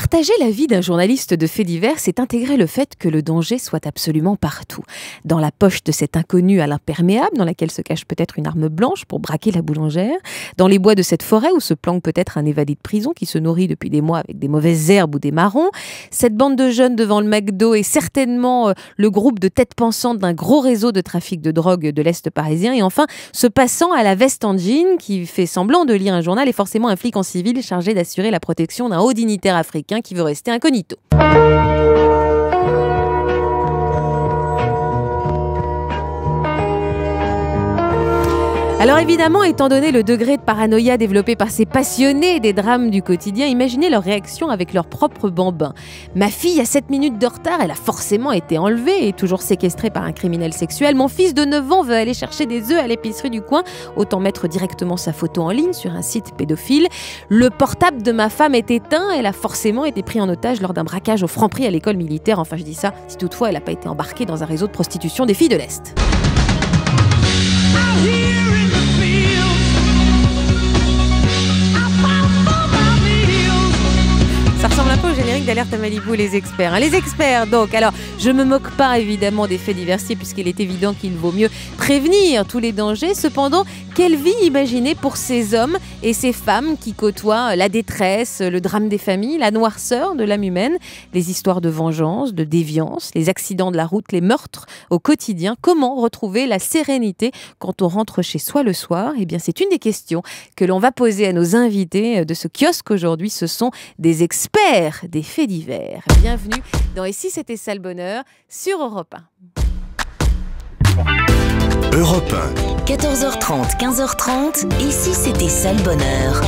Partager la vie d'un journaliste de faits divers, c'est intégrer le fait que le danger soit absolument partout. Dans la poche de cet inconnu à l'imperméable, dans laquelle se cache peut-être une arme blanche pour braquer la boulangère, dans les bois de cette forêt où se planque peut-être un évadé de prison qui se nourrit depuis des mois avec des mauvaises herbes ou des marrons, cette bande de jeunes devant le McDo est certainement le groupe de têtes pensantes d'un gros réseau de trafic de drogue de l'Est parisien, et enfin ce passant à la veste en jean qui fait semblant de lire un journal est forcément un flic en civil chargé d'assurer la protection d'un haut dignitaire africain qui veut rester incognito. Alors évidemment, étant donné le degré de paranoïa développé par ces passionnés des drames du quotidien, imaginez leur réaction avec leur propre bambin. Ma fille a 7 minutes de retard, elle a forcément été enlevée et toujours séquestrée par un criminel sexuel. Mon fils de 9 ans veut aller chercher des œufs à l'épicerie du coin, autant mettre directement sa photo en ligne sur un site pédophile. Le portable de ma femme est éteint, elle a forcément été prise en otage lors d'un braquage au Franprix à l'école militaire. Enfin je dis ça, si toutefois elle n'a pas été embarquée dans un réseau de prostitution des filles de l'Est. Ça ressemble un peu au générique d'Alerte à Malibu, les experts. Les experts, donc. Alors, je ne me moque pas évidemment des faits diversiers puisqu'il est évident qu'il vaut mieux prévenir tous les dangers. Cependant, quelle vie imaginer pour ces hommes et ces femmes qui côtoient la détresse, le drame des familles, la noirceur de l'âme humaine, les histoires de vengeance, de déviance, les accidents de la route, les meurtres au quotidien. Comment retrouver la sérénité quand on rentre chez soi le soir? Eh bien, c'est une des questions que l'on va poser à nos invités de ce kiosque aujourd'hui. Ce sont des experts des faits divers. Bienvenue dans Et si c'était ça le bonheur sur Europe 1. Europe 1. 14h30, 15h30, Et si c'était ça le bonheur?